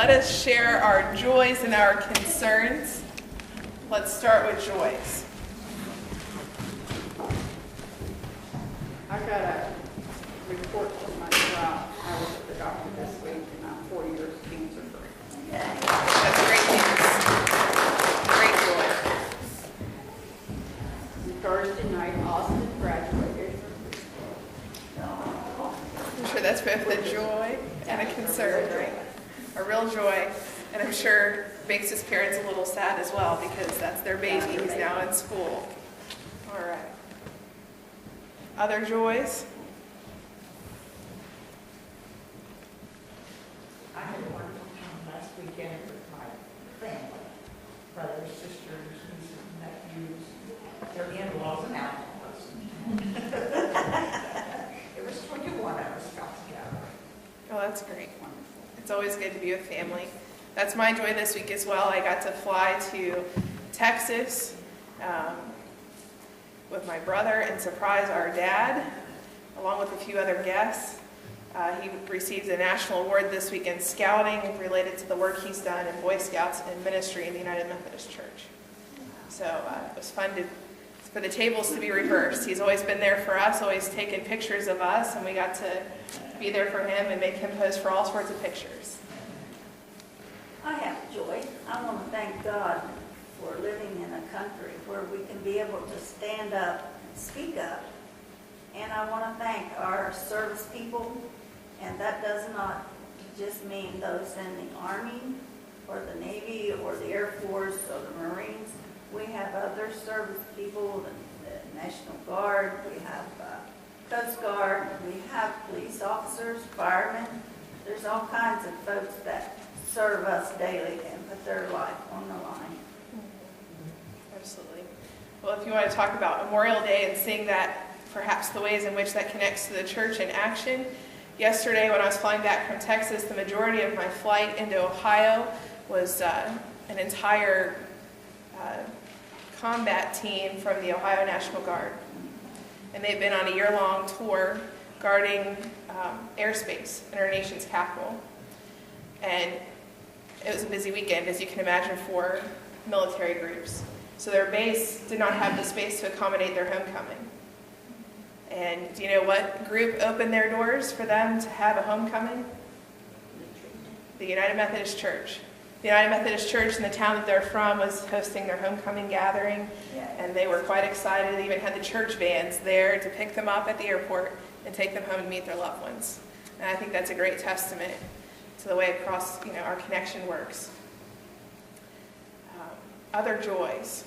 let us share our joys and our concerns. Let's start with joys. I got a report from my trial. I was at the doctor this week and I'm 4 years cancer free. That's great news. Great joy. And Thursday night, Austin graduated. I'm sure that's both a joy and a concern, right? A real joy. And I'm sure makes his parents a little sad as well because that's their baby. He's now in school. All right. Other joys? I had a wonderful time last weekend with my family, brothers, sisters, nieces, and nephews, their in-laws and outlaws. It was 21 of us got together. Oh, that's great. It's always good to be with family. That's my joy this week as well. I got to fly to Texas with my brother and surprise our dad, along with a few other guests. He received a national award this week in scouting related to the work he's done in Boy Scouts and ministry in the United Methodist Church. So it was fun for the tables to be reversed. He's always been there for us, always taken pictures of us, and we got to be there for him and make him pose for all sorts of pictures. I have joy. I want to thank God for living in a country where we can be able to stand up and speak up. And I want to thank our service people, and that does not just mean those in the Army or the Navy or the Air Force or the Marines. We have other service people, the National Guard, we have Coast Guard, we have police officers, firemen. There's all kinds of folks that serve us daily and put their life on the line. Absolutely. Well, if you want to talk about Memorial Day and seeing that, perhaps the ways in which that connects to the church in action, yesterday when I was flying back from Texas, the majority of my flight into Ohio was an entire combat team from the Ohio National Guard. And they've been on a year-long tour guarding airspace in our nation's capital. And it was a busy weekend, as you can imagine, for military groups. So their base did not have the space to accommodate their homecoming. And do you know what group opened their doors for them to have a homecoming? The United Methodist Church. The United Methodist Church in the town that they're from was hosting their homecoming gathering, and they were quite excited. They even had the church vans there to pick them up at the airport and take them home and meet their loved ones. And I think that's a great testament to the way across, our connection works. Other joys.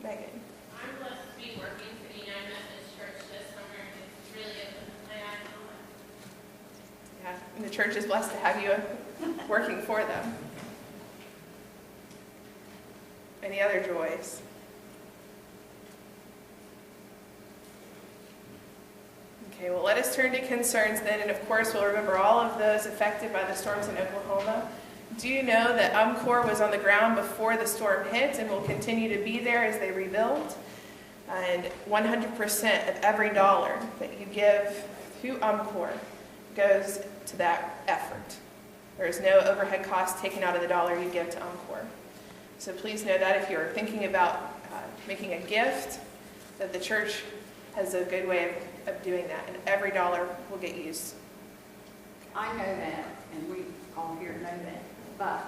Megan. I'm blessed to be working for the United Methodist Church this summer. It's really opened my eyes on it. Yeah, and the church is blessed to have you working for them. Any other joys? Okay, well, let us turn to concerns then, and of course we'll remember all of those affected by the storms in Oklahoma. Do you know that UMCOR was on the ground before the storm hit and will continue to be there as they rebuild? And 100% of every dollar that you give to UMCOR goes to that effort. There is no overhead cost taken out of the dollar you give to UMCOR. So please know that if you're thinking about making a gift, that the church has a good way of doing that, and every dollar will get used. I know that, and we all here know that, but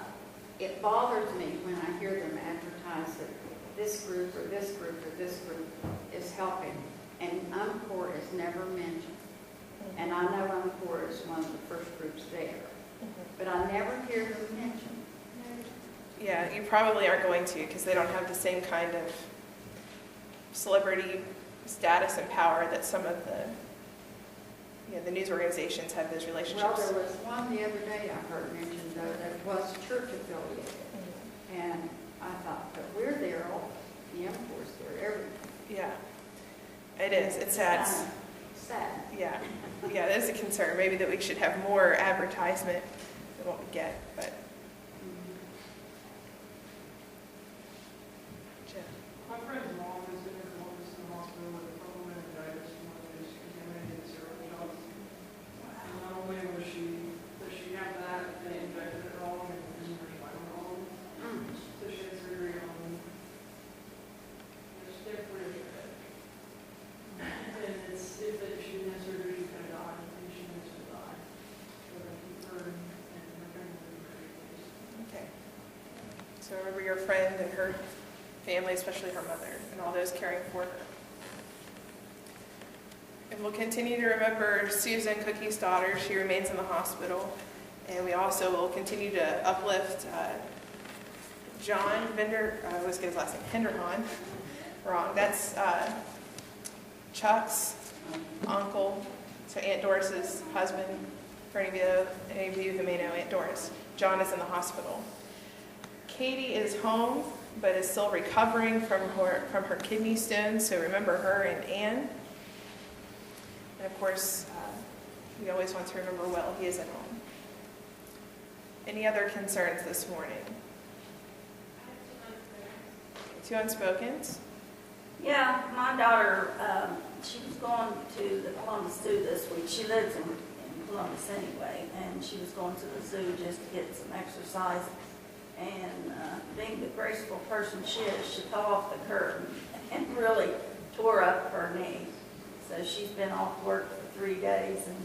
it bothers me when I hear them advertise that this group or this group or this group is helping, and UMCOR is never mentioned. And I know UMCOR is one of the first groups there, but I never hear them mentioned. Yeah, you probably aren't going to, because they don't have the same kind of celebrity status and power that some of the news organizations have those relationships. Well, there was one the other day I heard mentioned, though, that was church affiliated. And I thought, but we're there, all the UMCOR's there, everywhere. Yeah, it is. It's sad. Sad. Yeah, that is a concern. Maybe that we should have more advertisement than what we get, but. Jeff. My friend's mom has been in Columbus in the hospital with a problem meningitis from one of these contaminated syrup shots. And not only does she have that, So remember your friend and her family, especially her mother, and all those caring for her. And we'll continue to remember Susan, Cookie's daughter. She remains in the hospital. And we also will continue to uplift John Vender, I always get his last name, Henderhon. Wrong. That's Chuck's uncle, so Aunt Doris's husband, for any of you who may know Aunt Doris. John is in the hospital. Katie is home, but is still recovering from her kidney stones, so remember her and Ann. And of course, we always want to remember Will. He is at home. Any other concerns this morning? Two unspokens. Yeah, my daughter, she was going to the Columbus Zoo this week. She lives in Columbus anyway, and she was going to the zoo just to get some exercise. And being the graceful person she is, she fell off the curb and really tore up her knee. So she's been off work for 3 days and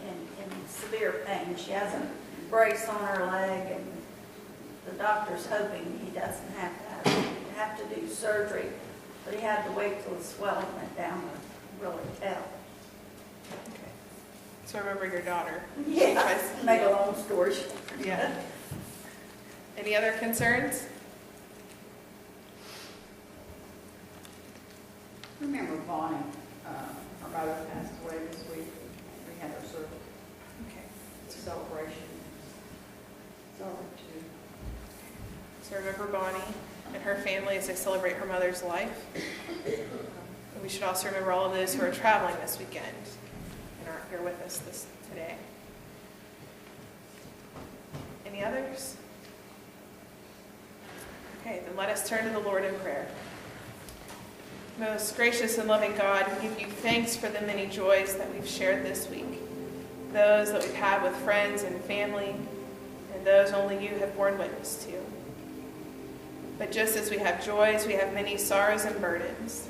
in severe pain. She has a brace on her leg, and the doctor's hoping he doesn't have to do surgery, but he had to wait till the swelling went down to really tell. Okay. So remember your daughter. Yeah, make a long story short. Yeah. Any other concerns? Remember Bonnie, her mother passed away this week. We had her sort of Okay. celebration. So remember Bonnie and her family as they celebrate her mother's life. And we should also remember all of those who are traveling this weekend and aren't here with us today. Any others? Okay, then let us turn to the Lord in prayer. Most gracious and loving God, we give you thanks for the many joys that we've shared this week. Those that we've had with friends and family, and those only you have borne witness to. But just as we have joys, we have many sorrows and burdens.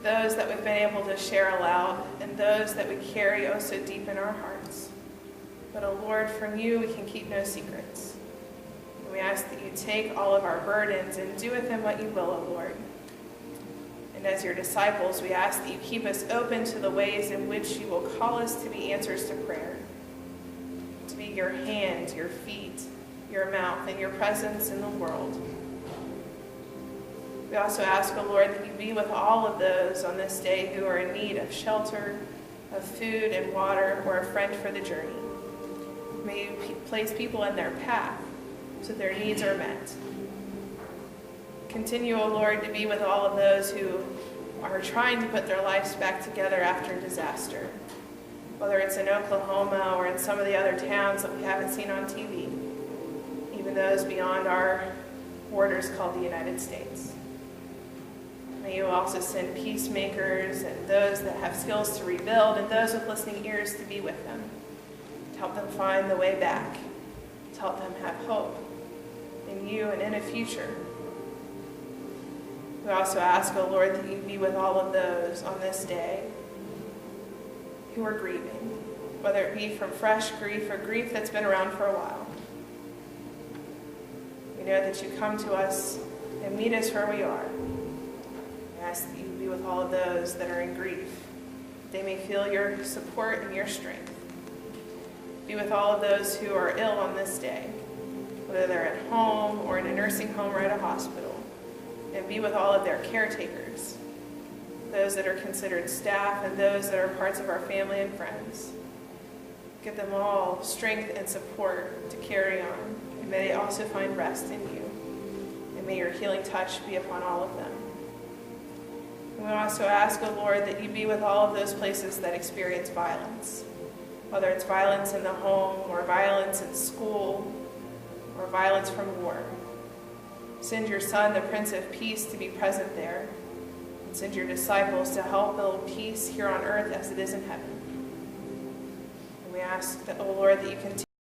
Those that we've been able to share aloud, and those that we carry oh so deep in our hearts. But, O Lord, from you we can keep no secrets. And we ask that you take all of our burdens and do with them what you will, O Lord. And as your disciples, we ask that you keep us open to the ways in which you will call us to be answers to prayer. To be your hands, your feet, your mouth, and your presence in the world. We also ask, O Lord, that you be with all of those on this day who are in need of shelter, of food and water, or a friend for the journey. May you place people in their path so their needs are met. Continue, O Lord, to be with all of those who are trying to put their lives back together after disaster, whether it's in Oklahoma or in some of the other towns that we haven't seen on TV, even those beyond our borders called the United States. May you also send peacemakers and those that have skills to rebuild and those with listening ears to be with them, to help them find the way back, to help them have hope in you and in a future. We also ask, O Lord, that you be with all of those on this day who are grieving, whether it be from fresh grief or grief that's been around for a while. We know that you come to us and meet us where we are. We ask that you be with all of those that are in grief. They may feel your support and your strength. Be with all of those who are ill on this day, whether they're at home or in a nursing home or at a hospital. And be with all of their caretakers, those that are considered staff and those that are parts of our family and friends. Give them all strength and support to carry on, and may they also find rest in you. And may your healing touch be upon all of them. And we also ask, O Lord, that you be with all of those places that experience violence, whether it's violence in the home or violence in school or violence from war. Send your Son, the Prince of Peace, to be present there. And send your disciples to help build peace here on earth as it is in heaven. And we ask that, O Lord, that you continue